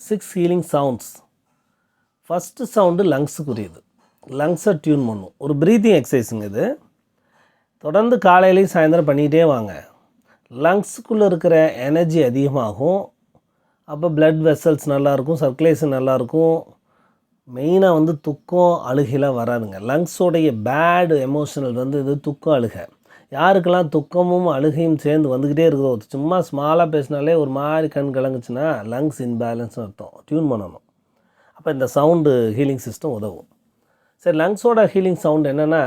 6 healing sounds. First sound லங்ஸுக்குரியது. லங்ஸை tune பண்ணும். ஒரு ப்ரீத்திங் எக்ஸசைஸுங்க இது. தொடர்ந்து காலையிலையும் சாயந்தரம் பண்ணிக்கிட்டே வாங்க. லங்ஸுக்குள்ளே இருக்கிற எனர்ஜி அதிகமாகும். அப்போ பிளட் வெசல்ஸ் நல்லாயிருக்கும், சர்க்குலேஷன் நல்லாயிருக்கும். மெயினாக வந்து துக்கம் அழுகைலாம் வராதுங்க. லங்ஸோடைய பேடு எமோஷனல் வந்து இது துக்கம் அழுகை. யாருக்கெல்லாம் துக்கமும் அழுகையும் சேர்ந்து வந்துக்கிட்டே இருக்குதோ, சும்மா ஸ்மாலாக பேசினாலே ஒரு மாதிரி கண் கலங்குச்சுன்னா லங்ஸ் இன்பேலன்ஸ்னு அர்த்தம். டியூன் பண்ணணும். அப்போ இந்த சவுண்டு ஹீலிங் சிஸ்டம் உதவும். சரி, லங்ஸோட ஹீலிங் சவுண்டு என்னென்னா,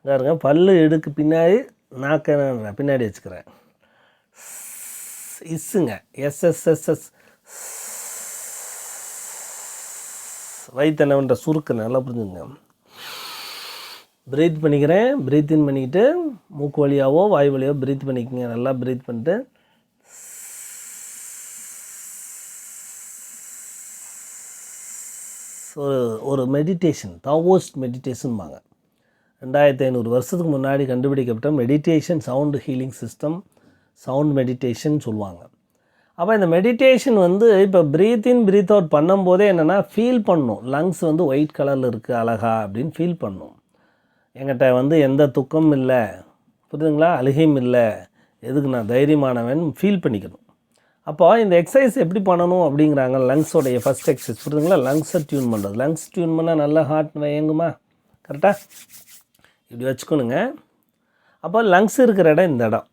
பாருங்க, பல்லு எடுக்கு பின்னாடி நாக்க பின்னாடி வச்சுக்கிறேன். இஸ்ஸுங்க, எஸ்எஸ்எஸ்எஸ். வயிற்றுன்ற சுருக்கு நல்லா புரிஞ்சுங்க. ப்ரீத் பண்ணிக்கிறேன். ப்ரீத் இன் பண்ணிக்கிட்டு மூக்கு வழியாவோ வாய் வழியாவோ ப்ரீத் பண்ணிக்கோங்க. நல்லா ப்ரீத் பண்ணிட்டு ஒரு மெடிடேஷன், தாவோஸ்ட் மெடிடேஷன்பாங்க. 2500 வருஷத்துக்கு முன்னாடி கண்டுபிடிக்கப்பட்ட meditation sound healing system, sound meditation சொல்லுவாங்க. அப்போ இந்த மெடிடேஷன் வந்து இப்போ ப்ரீத் இன் ப்ரீத் அவுட் பண்ணும்போதே என்னென்னா ஃபீல் பண்ணணும். லங்ஸ் வந்து ஒயிட் கலரில் இருக்குது அழகா அப்படின்னு ஃபீல் பண்ணணும். என்கிட்ட வந்து எந்த துக்கமும் இல்லை, புரியுதுங்களா, அழுகையும் இல்லை, எதுக்கு நான் தைரியமானவன் ஃபீல் பண்ணிக்கணும். அப்போ இந்த எக்ஸசைஸ் எப்படி பண்ணணும் அப்படிங்கிறாங்க. லங்ஸோடைய ஃபஸ்ட் எக்ஸசைஸ் புரியுதுங்களா, லங்ஸை டியூன் பண்ணுறது. லங்ஸ் டியூன் பண்ணால் நல்லா ஹார்ட் இயங்குமா, கரெக்டாக இப்படி வச்சுக்கணுங்க. அப்போ லங்ஸ் இருக்கிற இடம் இந்த இடம்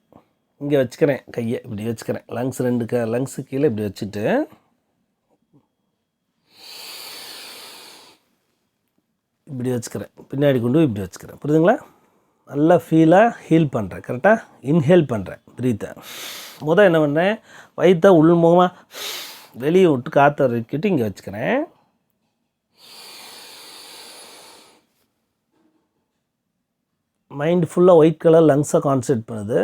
இங்கே வச்சுக்கிறேன். கையை இப்படி வச்சுக்கிறேன். லங்ஸ் லங்ஸு கீழே இப்படி வச்சுட்டு இப்படி வச்சுக்கிறேன். பின்னாடி கொண்டு இப்படி வச்சுக்கிறேன். புரியுதுங்களா, நல்லா ஃபீலாக ஹீல் பண்ணுறேன். கரெக்டாக இன்ஹேல் பண்ணுறேன். ப்ரீத்தை என்ன பண்ணுறேன், வயிற்றை உள்முகமாக வெளியே விட்டு காற்றை இறக்கிட்டு இங்கே வச்சுக்கிறேன். மைண்ட் ஃபுல்லாக ஒயிட் கலர் லங்ஸை கான்சன்ட்ரேட் பண்ணுது.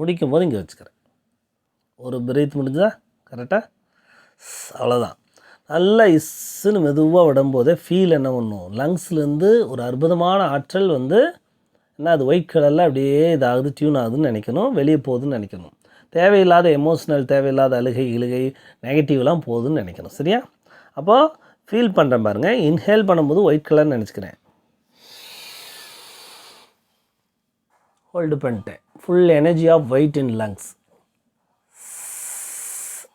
முடிக்கும் போது இங்கே வச்சுக்கிறேன். ஒரு பிரீத் முடிஞ்சா கரெக்டாக, அவ்வளோதான். நல்லா இஸ்ஸுன்னு மெதுவாக விடும்போதே ஃபீல் என்ன பண்ணும், லங்ஸ்லேருந்து ஒரு அற்புதமான ஆற்றல் வந்து என்ன, அது ஒயிட் கலரில் அப்படியே இதாகுது, டியூன் ஆகுதுன்னு நினைக்கணும், வெளியே போகுதுன்னு நினைக்கணும். தேவையில்லாத எமோஷ்னல், தேவையில்லாத அழுகை நெகட்டிவ்லாம் போகுதுன்னு நினைக்கணும். சரியா? அப்போது ஃபீல் பண்ணுறேன் பாருங்கள். இன்ஹேல் பண்ணும்போது ஒயிட் கலர்னு நினச்சிக்கிறேன். ஹோல்டு பண்ணிட்டேன். Full energy of white in lungs.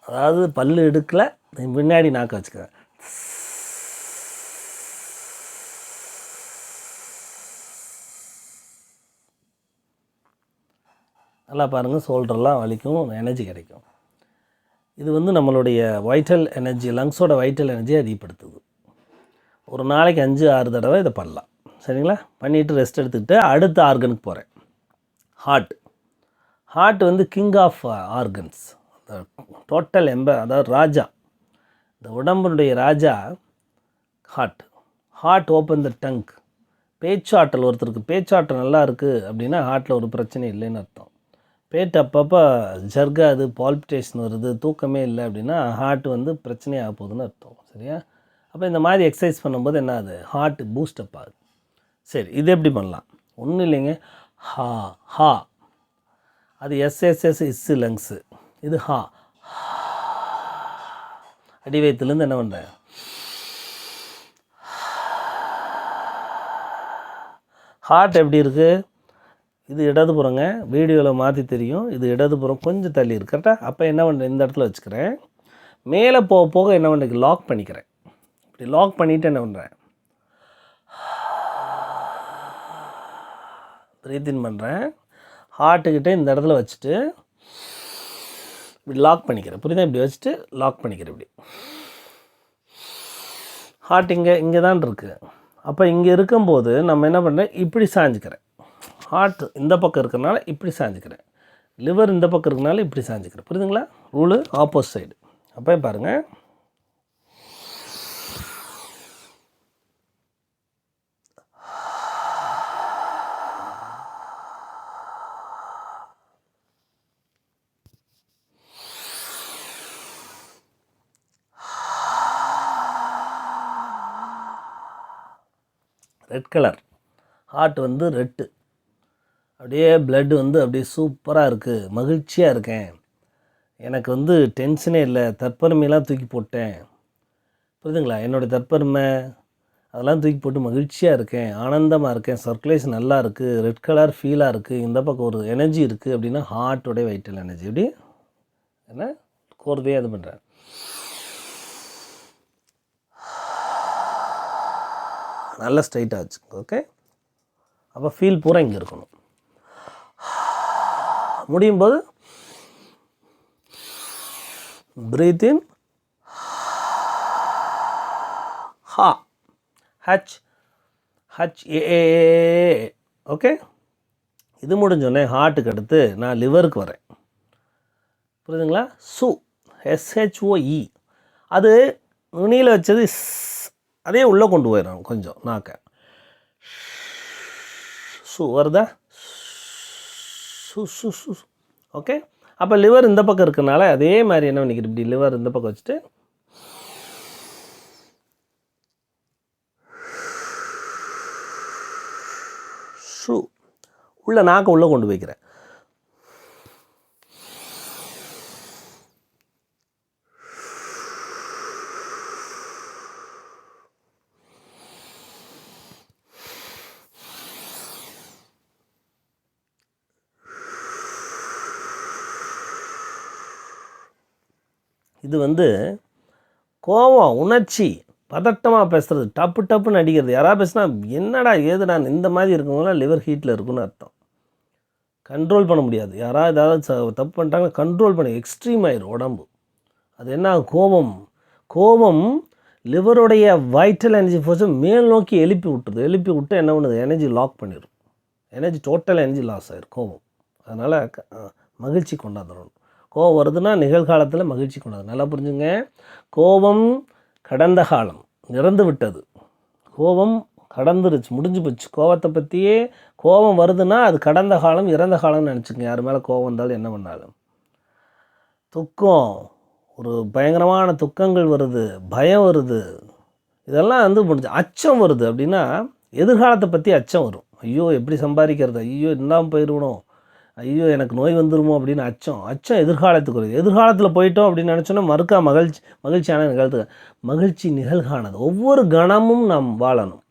அதாவது பல்லு எடுக்கல, முன்னாடி நாக்க வச்சுக்கிறேன். நல்லா பாருங்கள், ஷோல்டர்லாம் வலிக்கும், எனர்ஜி கிடைக்கும். இது வந்து நம்மளுடைய வைட்டல் எனர்ஜி, லங்ஸோட வைட்டல் எனர்ஜியை அதிகப்படுத்துது. ஒரு நாளைக்கு 5-6 தடவை இதை பண்ணலாம். சரிங்களா? பண்ணிவிட்டு ரெஸ்ட் எடுத்துக்கிட்டு அடுத்த ஆர்கனுக்கு போகிறேன். ஹார்ட் வந்து கிங் ஆஃப் ஆர்கன்ஸ், டோட்டல் அதாவது ராஜா, இந்த உடம்புடைய ராஜா ஹார்ட் ஓப்பன் த டங்க். பேச்சாற்றல், ஒருத்தருக்கு பேச்சாற்றல் நல்லா இருக்குது அப்படின்னா ஹார்ட்டில் ஒரு பிரச்சனை இல்லைன்னு அர்த்தம். பேட் அப்பப்போ ஜர்காது, பால்பிட்டேஷன் வருது, தூக்கமே இல்லை அப்படின்னா ஹார்ட் வந்து பிரச்சனையாக போகுதுன்னு அர்த்தம். சரியா? அப்போ இந்த மாதிரி எக்ஸசைஸ் பண்ணும்போது என்ன ஆகுது, ஹார்ட் பூஸ்டப் ஆகுது. சரி, இது எப்படி பண்ணலாம்? ஒன்றும் இல்லைங்க. ஹா அது எஸ்எஸ்எஸ் இஸ்ஸு லங்ஸு, இது அடி வயிற்றுலேருந்து என்ன பண்ணுறேன், ஹார்ட் எப்படி இருக்குது, இது இடதுபுறங்க, வீடியோவில் மாற்றி தெரியும், இது இடதுபுறம் கொஞ்சம் தள்ளி இருக்கு. கரெக்டாக? அப்போ என்ன பண்ணுறேன், இந்த இடத்துல வச்சுக்கிறேன். மேலே போக போக என்ன பண்ணுறேன், லாக் பண்ணிக்கிறேன். இப்படி லாக் பண்ணிவிட்டு என்ன பண்ணுறேன், ப்ரீத் இன் பண்ணுறேன். ஹார்ட்டுக்கிட்டே இந்த இடத்துல வச்சுட்டு இப்படி லாக் பண்ணிக்கிறேன். புரியுதா? இப்படி வச்சுட்டு லாக் பண்ணிக்கிறேன். இப்படி ஹார்ட் இங்கே தான் இருக்குது. அப்போ இங்கே இருக்கும்போது நம்ம என்ன பண்ணுறேன், இப்படி சாஞ்சிக்கிறேன். ஹார்ட் இந்த பக்கம் இருக்கிறனால இப்படி சாஞ்சிக்கிறேன். லிவர் இந்த பக்கம் இருக்கிறனால இப்படி சாஞ்சிக்கிறேன். புரியுதுங்களா? Rule opposite side. அப்போ பாருங்கள், ரெட் கலர். ஹார்ட் வந்து ரெட்டு. அப்படியே பிளட் வந்து அப்படியே சூப்பராக இருக்குது, மகிழ்ச்சியாக இருக்கேன், எனக்கு வந்து டென்ஷனே இல்லை, தற்பெருமையெல்லாம் தூக்கி போட்டேன். புரியுதுங்களா? என்னுடைய தற்பெருமை அதெல்லாம் தூக்கி போட்டு மகிழ்ச்சியாக இருக்கேன், ஆனந்தமாக இருக்கேன், சர்க்குலேஷன் நல்லா இருக்குது, ரெட் கலர் ஃபீலாக இருக்குது, இந்த பக்கம் ஒரு எனர்ஜி இருக்குது அப்படின்னா ஹார்ட்டோடைய வைட்டல் எனர்ஜி. எப்படி என்ன கோர்வையாக இது பண்ணுறேன். நல்லா ஸ்ட்ரைட்டாக வச்சு. ஓகே, அப்போ ஃபீல் பூரா இங்கே இருக்கணும். முடியும் போது பிரீத் இன், ஹா, HHAA. ஓகே, இது முடிஞ்சோடனே ஹார்ட்டுக்கு அடுத்து நான் லிவருக்கு வரேன். புரியுதுங்களா? SHOE. அது நுனியில் வச்சது அதே உள்ளே கொண்டு போயிடும் கொஞ்சம் நாக்க. வருதா? ஓகே, அப்போ லிவர் இந்த பக்கம் இருக்கனால அதே மாதிரி என்ன பண்ணிக்கிட்டு இப்படி லிவர் இந்த பக்கம் வச்சுட்டு உள்ள நாக்க உள்ளே கொண்டு போய்க்கிறேன். இது வந்து கோபம், உணர்ச்சி, பதட்டமாக பேசுகிறது, டப்பு டப்புன்னு அடிக்கிறது. யாராவது பேசுனா என்னடா ஏது நான் இந்த மாதிரி இருக்கவங்களாம் லிவர் ஹீட்டில் இருக்குன்னு அர்த்தம். கண்ட்ரோல் பண்ண முடியாது. யாராவது ஏதாவது தப்பு பண்ணிட்டாங்கன்னா கண்ட்ரோல் பண்ணி எக்ஸ்ட்ரீம் ஆயிரும் உடம்பு. அது என்ன கோபம் லிவருடைய வைட்டல் எனர்ஜி ஃபோர்ஸை மேல் நோக்கி எழுப்பி விட்டுருது. எழுப்பி விட்டு என்ன பண்ணுது, எனர்ஜி லாக் பண்ணிடும். எனர்ஜி டோட்டல் எனர்ஜி லாஸ் ஆயிரும் கோபம். அதனால் மகிழ்ச்சி கொண்டாந்துடணும். கோபம் வருதுன்னா நிகழ்காலத்தில் மகிழ்ச்சி கொண்டாது. நல்லா புரிஞ்சுங்க. கோபம் கடந்த காலம், இறந்து விட்டது. கோபம் கடந்துருச்சு, முடிஞ்சு போச்சு. கோபத்தை பற்றியே கோபம் வருதுன்னா அது கடந்த காலம், இறந்த காலம்னு நினச்சிக்கங்க. யார் மேலே கோபம் வந்தாலும் என்ன பண்ணாலும். துக்கம், ஒரு பயங்கரமான துக்கங்கள் வருது, பயம் வருது, இதெல்லாம் வந்து முடிஞ்சு. அச்சம் வருது அப்படின்னா எதிர்காலத்தை பற்றி அச்சம் வரும். ஐயோ எப்படி சம்பாதிக்கிறது, ஐயோ இல்லாமல் போயிடுவணும், ஐயோ எனக்கு நோய் வந்துடுமோ அப்படின்னு அச்சம் எதிர்காலத்துக்கு வருது. எதிர்காலத்தில் போயிட்டோம் அப்படின்னு நினச்சோன்னா மறுக்கா மகிழ்ச்சியான மகிழ்ச்சி நிகழ்கானது. ஒவ்வொரு கணமும் நாம் வாழணும்,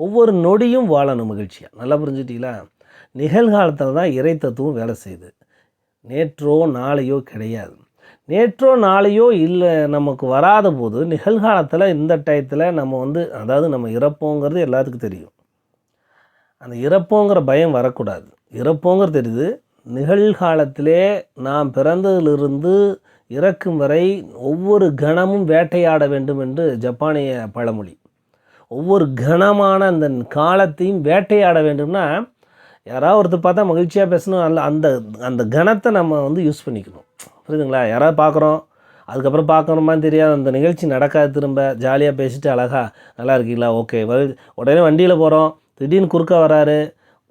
ஒவ்வொரு நொடியும் வாழணும் மகிழ்ச்சியாக. நல்லா புரிஞ்சுட்டீங்களா? நிகழ்காலத்தில் தான் இறை தத்துவம் வேலை செய்யுது. நேற்றோ நாளையோ கிடையாது. நேற்றோ நாளையோ இல்லை நமக்கு வராத போது நிகழ்காலத்தில் இந்த டயத்தில் நம்ம வந்து, அதாவது நம்ம இறப்போங்கிறது எல்லாத்துக்கும் தெரியும். அந்த இறப்போங்கிற பயம் வரக்கூடாது. இறப்போங்கிறது தெரியுது. நிகழ்காலத்திலே நாம் பிறந்ததிலிருந்து இறக்கும் வரை ஒவ்வொரு கணமும் வேட்டையாட வேண்டும் என்று ஜப்பானிய பழமொழி. ஒவ்வொரு கணமான அந்த காலத்தையும் வேட்டையாட வேண்டும்னா யாராவது ஒருத்தர் பார்த்தா மகிழ்ச்சியாக பேசணும். அந்த அந்த கணத்தை நம்ம வந்து யூஸ் பண்ணிக்கணும். புரியுதுங்களா? யாராவது பார்க்குறோம், அதுக்கப்புறம் பார்க்கணுமான்னு தெரியாது, அந்த நிகழ்ச்சி நடக்காது, திரும்ப ஜாலியாக பேசிட்டு அழகா நல்லா இருக்கீங்களா, ஓகே, உடனே வண்டியில் போகிறோம், திடீர்னு குறுக்க வராரு,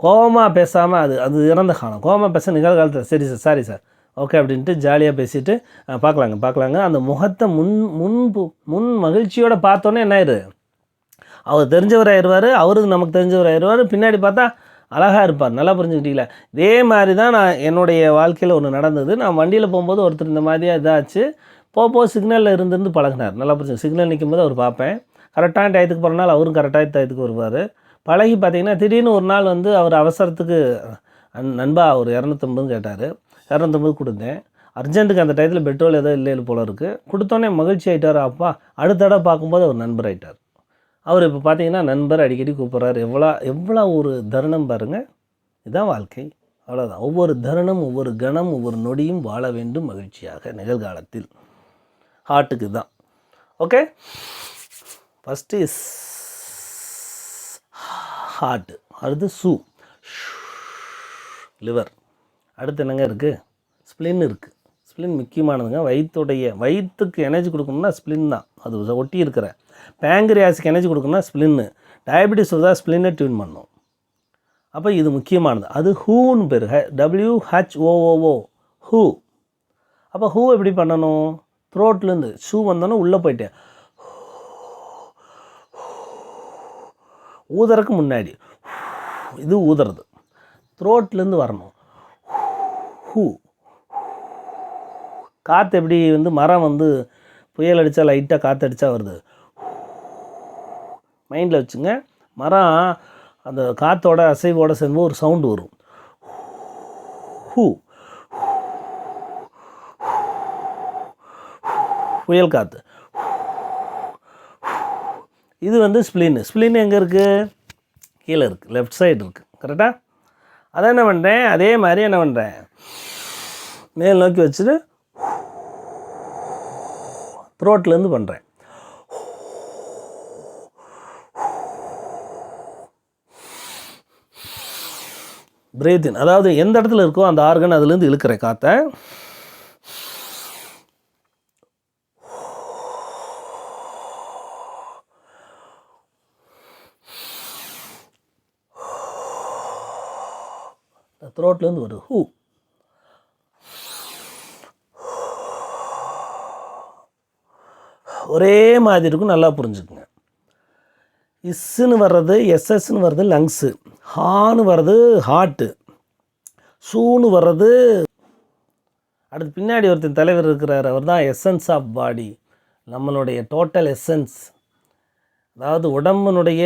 கோபமாக பேசாமல் அது இறந்த காலம். கோபமாக பேச நிகழ்காலத்தில் சரி சார், சாரி சார், ஓகே அப்படின்ட்டு ஜாலியாக பேசிவிட்டு பார்க்கலாங்க அந்த முகத்தை முன் மகிழ்ச்சியோடு பார்த்தோன்னே என்ன ஆயிரு, அவர் தெரிஞ்சவராகிடுவார், அவருக்கு நமக்கு தெரிஞ்சவராகிடுவார், பின்னாடி பார்த்தா அழகாக இருப்பார். நல்லா புரிஞ்சுக்கிட்டீங்களா? இதே மாதிரி தான் நான் என்னுடைய வாழ்க்கையில் ஒன்று நடந்தது. நான் வண்டியில் போகும்போது ஒருத்தர் இந்த மாதிரியாக இதாச்சு, போக சிக்னலில் இருந்து பழகினார். நல்லா புரிஞ்சு, சிக்னல் நிற்கும்போது அவர் பார்ப்பேன், கரெக்டான டயத்துக்கு போகிறனால அவரும் கரெக்டான டயத்துக்கு வருவார். பழகி பார்த்திங்கன்னா திடீர்னு ஒரு நாள் வந்து அவர் அவசரத்துக்கு நண்பா ஒரு 250 கேட்டார். 250 கொடுத்தேன். அர்ஜென்ட்டுக்கு அந்த டயத்தில் பெட்ரோல் ஏதோ இல்லை போல இருக்குது. கொடுத்தோன்னே மகிழ்ச்சி ஆகிட்டார். அப்பா அடுத்த தடவை பார்க்கும்போது அவர் நண்பர் ஆகிட்டார். அவர் இப்போ பார்த்தீங்கன்னா நண்பர் அடிக்கடி கூப்பிட்றாரு. எவ்வளோ ஒரு தருணம் பாருங்கள். இதுதான் வாழ்க்கை, அவ்வளோதான். ஒவ்வொரு தருணம், ஒவ்வொரு கணம், ஒவ்வொரு நொடியும் வாழ வேண்டும் மகிழ்ச்சியாக நிகழ்காலத்தில். ஹார்ட்டுக்கு தான். ஓகே, ஃபஸ்ட்டு இஸ் ஹார்ட்டு, அடுத்து லிவர், அடுத்து என்னங்க இருக்குது, ஸ்ப்ளின் இருக்குது. ஸ்ப்ளின் முக்கியமானதுங்க. வயிற்றுக்கு எனர்ஜி கொடுக்கணும்னா ஸ்ப்ளின் தான், அது ஒட்டி இருக்கிற. பேங்க்ரியாஸுக்கு எனர்ஜி கொடுக்கணும்னா ஸ்ப்ளின்னு. டயபெட்டிஸ் வருதா ஸ்ப்ளின்னை டியூன் பண்ணணும். அப்போ இது முக்கியமானது. அது ஹூன்னு பேர், WHO, ஹூ. அப்போ ஹூ எப்படி பண்ணணும், த்ரோட்லேருந்து வந்தோன்னே உள்ளே போயிட்டேன். ஊதுறதுக்கு முன்னாடி இது ஊதுறது த்ரோட்லேருந்து வரணும். ஹூ காற்று எப்படி வந்து மரம் வந்து புயல் அடித்தா லைட்டாக காற்று அடித்தா வருது. மைண்டில் வச்சுங்க. மரம் அந்த காற்றோட அசைவோடு சேர்ந்து ஒரு சவுண்டு வரும். ஹூ புயல் காற்று. இது வந்து ஸ்ப்ளின் எங்கே இருக்குது? கீழே இருக்குது, லெஃப்ட் சைடு இருக்குது. கரெக்டாக? அதை என்ன பண்ணுறேன், அதே மாதிரி என்ன பண்ணுறேன், மேல் நோக்கி வச்சுட்டு த்ரோட்லேருந்து பண்ணுறேன். பிரீத் இன், அதாவது எந்த இடத்துல இருக்கோ அந்த ஆர்கன் அதுலேருந்து இழுக்கிறேன் காற்றை. த்ரோட்லேருந்து வருது. ஹூ ஒரே மாதிரி இருக்கும், நல்லா புரிஞ்சுக்குங்க. இஸ்ஸுன்னு வர்றது, எஸ்எஸ்ன்னு வர்றது லங்ஸு, ஹான்னு வர்றது ஹார்ட்டு, சூன்னு வர்றது. அடுத்து பின்னாடி ஒருத்தர் தலைவர் இருக்கிறார், அவர் தான் எசன்ஸ் ஆஃப் பாடி, நம்மளுடைய டோட்டல் எசன்ஸ். அதாவது உடம்புனுடைய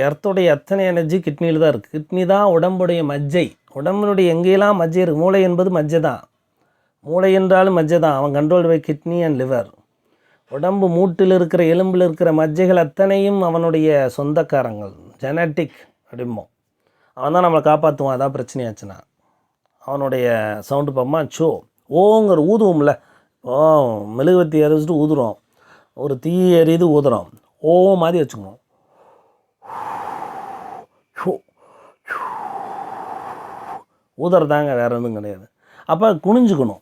எர்த்துடைய அத்தனை எனர்ஜி கிட்னியில் தான் இருக்குது. கிட்னி தான் உடம்புடைய மஜ்ஜை. உடம்புனுடைய எங்கேயெல்லாம் மஜ்ஜை இருக்குது, மூளை என்பது மஜ்ஜை தான். மூளை என்றாலும் மஜ்ஜை தான். அவன் control by kidney and liver. உடம்பு மூட்டில் இருக்கிற எலும்பில் இருக்கிற மஜ்ஜைகள் அத்தனையும் அவனுடைய சொந்தக்காரங்கள், ஜெனட்டிக் அப்படிம்போம். அவன் தான் நம்மளை காப்பாற்றுவான். அதான் பிரச்சனையாச்சுன்னா அவனுடைய சவுண்டு பார்ப்போமா, சோ ஓங்கிற ஊதுவோம்ல. ஓ மெழுகுவத்தி எரிஞ்சிட்டு ஊதுறோம், ஒரு தீ எரியுது ஊதுறோம், ஓ மாதிரி வச்சுக்கணும். ஊதுறதாங்க, வேறு எதுவும் கிடையாது. அப்போ குனிஞ்சுக்கணும்,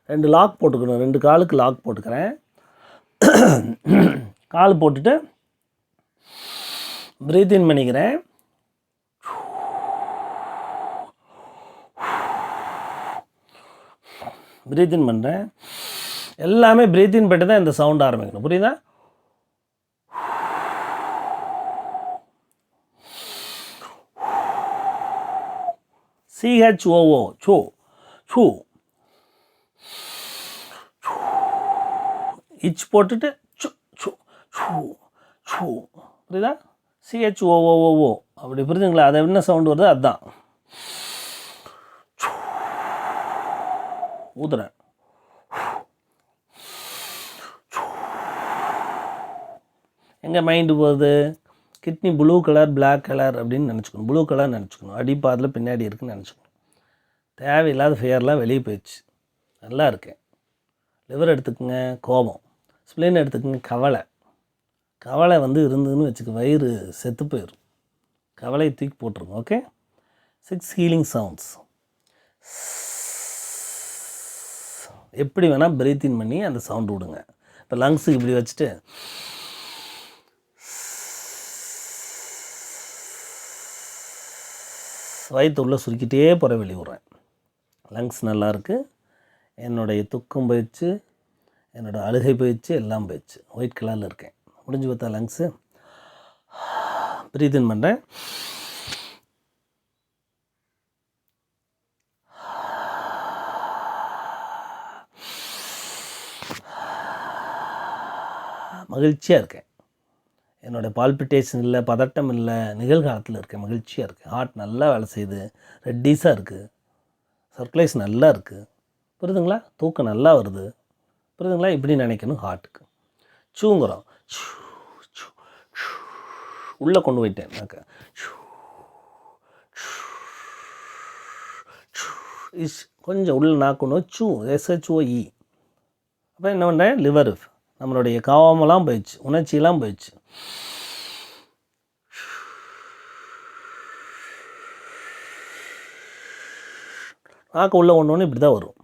2 லாக் போட்டுக்கணும். 2 காலுக்கு லாக் போட்டுக்கிறேன். கால் போட்டுட்டு ப்ரீத் இன் பண்ணிக்கிறேன். ப்ரீத் இன் பண்ணுறேன். எல்லாமே ப்ரீத் இன் பண்ணிட்டு தான் இந்த சவுண்ட் ஆரம்பிக்கணும். புரியுதா? CHOO so so. இச் போட்டுட்டு சு சு சு சு. புரியுதா? CHOOO அப்படி புரியுதுங்களா? அது என்ன சவுண்டு வருது, அதுதான் ஊதுறேன். எங்கே மைண்டு போகுது? Kidney blue colour, black colour அப்படின்னு நினச்சிக்கணும். Blue colour நினச்சிக்கணும். அடிப்பாதில் பின்னாடி இருக்குன்னு நினச்சிக்கணும். தேவையில்லாத ஃபேர்லாம் வெளியே போயிடுச்சு. நல்லா இருக்கேன். லிவர் எடுத்துக்கோங்க, கோபம். ஸ்ப்ளின் எடுத்துக்கோங்க, கவலை. கவலை வந்து இருந்ததுன்னு வச்சுக்க, வயிறு செத்து போயிடும். கவலையை தூக்கி போட்டுருங்க. ஓகே. 6 healing sounds. எப்படி வேணால் பிரீத் இன் பண்ணி அந்த சவுண்டு விடுங்க. இப்போ லங்ஸுக்கு இப்படி வச்சுட்டு வயிற்று உள்ளே சுருக்கிட்டே போகிற வெளியே விட்றேன். லங்ஸ் நல்லாயிருக்கு. என்னுடைய துக்கம் போயிடுச்சு, என்னோடய அழுகை போயிடுச்சு, எல்லாம் போயிடுச்சு. ஒயிட் கலரில் இருக்கேன். முடிஞ்சு பார்த்தா லங்ஸு. ப்ரீத் இன் பண்ணுறேன். மகிழ்ச்சியாக இருக்கேன். என்னோடய பால்பிட்டேஷன் இல்லை, பதட்டம் இல்லை, நிகழ்காலத்தில் இருக்கேன். மகிழ்ச்சியாக இருக்கேன். ஹார்ட் நல்லா வேலை செய்யுது, ரெட்டீஸாக இருக்குது, சர்க்குலேஷன் நல்லா இருக்குது. புரியுதுங்களா? தூக்கம் நல்லா வருது. புரியுதுங்களா? இப்படி நினைக்கணும். ஹார்ட்டுக்கு சூங்குறோம், உள்ளே கொண்டு போயிட்டேன். கொஞ்சம் உள்ள நாக்கணும். SHOE. அப்போ என்ன பண்ணுறேன், லிவர், நம்மளுடைய காவமெல்லாம் போயிடுச்சு, உணர்ச்சியெல்லாம் போயிடுச்சு. நாக்கு உள்ளே ஒன்று இப்படி தான் வரும்.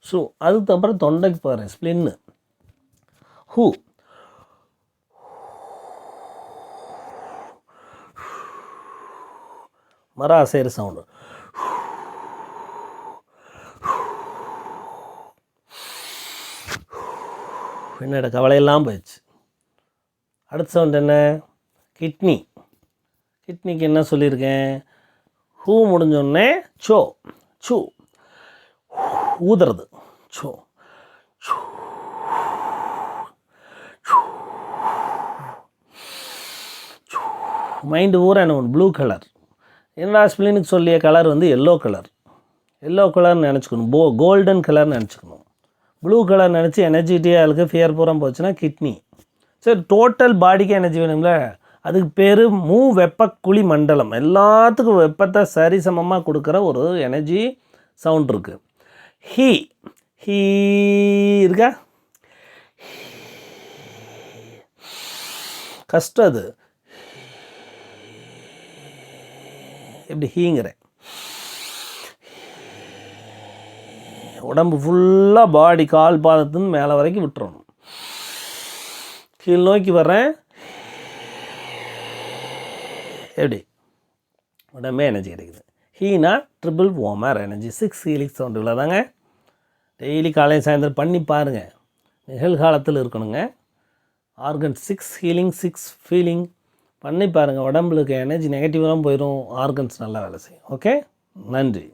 ஸோ அதுக்கப்புறம் தொண்டைக்கு போகிறேன். ஸ்ப்ளின்னு. ஹூ மரம் அசைகிற சவுண்டு. என்னோட கவலையெல்லாம் போயிடுச்சு. அடுத்த சவுண்ட் என்ன? கிட்னி. கிட்னிக்கு என்ன சொல்லியிருக்கேன்? ஹூ முடிஞ்சோடனே சோ, சூ, ஊதுறது, சோ, மைண்டு ஊரா என்ன ஒன்று ப்ளூ கலர். என்னடா ஸ்பிளினுக்கு சொல்லிய கலர் வந்து எல்லோ கலர். எல்லோ கலர்னு நினச்சிக்கணும், கோல்டன் கலர்னு நினச்சிக்கணும். ப்ளூ கலர் நினச்சி எனர்ஜிட்டியாக இருக்குது, ஃபியர் பூரா போச்சுன்னா கிட்னி. சரி, டோட்டல் பாடிக்கு எனர்ஜி வேணும்ல, அதுக்கு பேர் வெப்பக்குழி மண்டலம். எல்லாத்துக்கும் வெப்பத்தை சரிசமமாக கொடுக்குற ஒரு எனர்ஜி சவுண்ட் இருக்குது. ஹீ ஹீ இருக்கா? கஷ்டம் அது. எப்படி ஹீங்கிறேன்? உடம்பு ஃபுல்லாக பாடி கால் பாதத்துன்னு மேலே வரைக்கும் விட்டுறணும். கீழ் நோக்கி வர்றேன். எப்படி உடம்பே எனர்ஜி கிடைக்குது. ஹீனா ட்ரிபிள் வார்மர் எனர்ஜி. 6 ஹீலிங் சவுண்டுகளை தாங்க டெய்லி காலையில் சாயந்தரம் பண்ணி பாருங்கள். நிகழ்காலத்தில் இருக்கணுங்க. ஆர்கன் 6 ஹீலிங் 6 ஃபீலிங் பண்ணி பாருங்கள். உடம்புக்கு எனர்ஜி நெகட்டிவாக போயிடும், ஆர்கன்ஸ் நல்லா வேலை செய்யும். ஓகே, நன்றி.